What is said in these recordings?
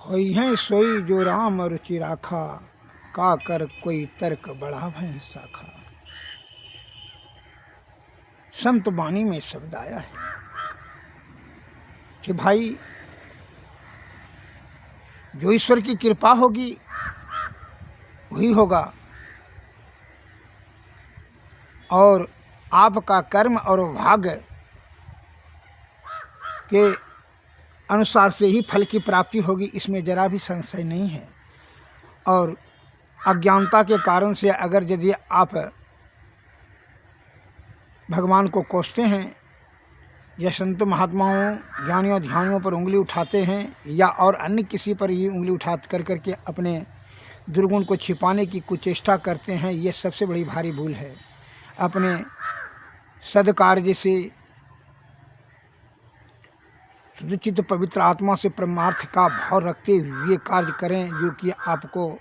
होई हैं सोई जो राम रुचि राखा, का कर कोई तर्क बढ़ा भई साखा। संत वाणी में शब्द आया है कि भाई जो ईश्वर की कृपा होगी वही होगा, और आपका कर्म और भाग्य के अनुसार से ही फल की प्राप्ति होगी, इसमें जरा भी संशय नहीं है। और अज्ञानता के कारण से अगर यदि आप भगवान को कोसते हैं या संत महात्माओं ज्ञानियों ध्यानियों पर उंगली उठाते हैं या और अन्य किसी पर ये उंगली उठा करके अपने दुर्गुण को छिपाने की कुचेष्टा करते हैं, ये सबसे बड़ी भारी भूल है। अपने सद्कार्य से शुद्धचित्त पवित्र आत्मा से परमार्थ का भाव रखते हुए कार्य करें, जो कि आपको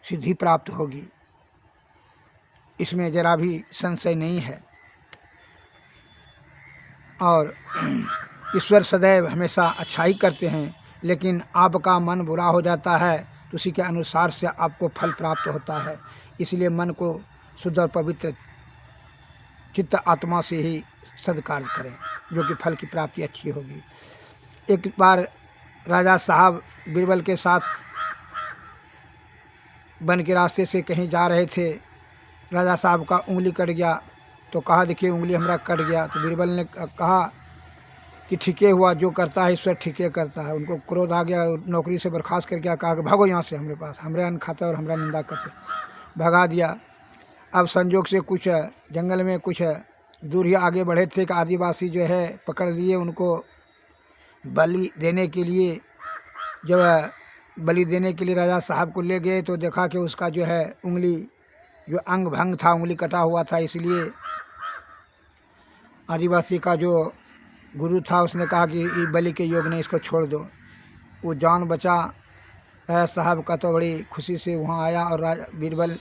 सिद्धि प्राप्त होगी, इसमें जरा भी संशय नहीं है। और ईश्वर सदैव हमेशा अच्छाई करते हैं, लेकिन आपका मन बुरा हो जाता है तो उसी के अनुसार से आपको फल प्राप्त होता है। इसलिए मन को शुद्ध और पवित्र चित्त आत्मा से ही सद्कार्य करें, जो कि फल की प्राप्ति अच्छी होगी। एक बार राजा साहब बीरबल के साथ वन के रास्ते से कहीं जा रहे थे। राजा साहब का उंगली कट गया तो कहा देखिए उंगली हमारा कट गया। तो बीरबल ने कहा कि ठीके हुआ, जो करता है ईश्वर ठीके करता है। उनको क्रोध आ गया, नौकरी से बर्खास्त करके कहा कि भागो यहाँ से, हमारे पास हमारे अन्न खाता और हमारा निंदा करते, भगा दिया। अब संजोग से कुछ जंगल में कुछ दूर ही आगे बढ़े थे कि आदिवासी जो है पकड़ लिए उनको बलि देने के लिए। जब बलि देने के लिए राजा साहब को ले गए तो देखा कि उसका जो है उंगली, जो अंग भंग था, उंगली कटा हुआ था। इसलिए आदिवासी का जो गुरु था उसने कहा कि ये बलि के योग नहीं, इसको छोड़ दो। वो जान बचा। राजा साहब का तो बड़ी खुशी से वहाँ आया और बीरबल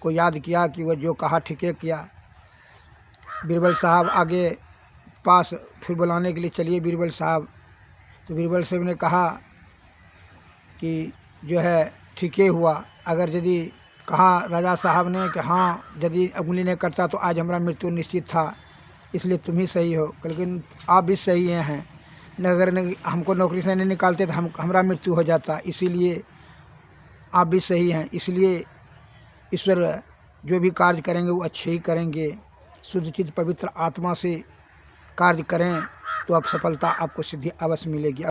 को याद किया कि वह जो कहा ठीके किया। बीरबल साहब आगे पास फिर बुलाने के लिए चलिए बीरबल साहब। तो बीरबल साहब ने कहा कि जो है ठीके हुआ। अगर यदि कहा राजा साहब ने कि हाँ यदि उंगली नहीं करता तो आज हमारा मृत्यु निश्चित था, इसलिए तुम ही सही हो, लेकिन आप भी सही हैं। अगर हमको नौकरी से नहीं निकालते तो हमारा मृत्यु हो जाता, इसीलिए आप भी सही हैं। इसलिए ईश्वर जो भी कार्य करेंगे वो अच्छे ही करेंगे। शुद्ध चित्त पवित्र आत्मा से कार्य करें तो अब सफलता आपको सिद्धि अवश्य मिलेगी।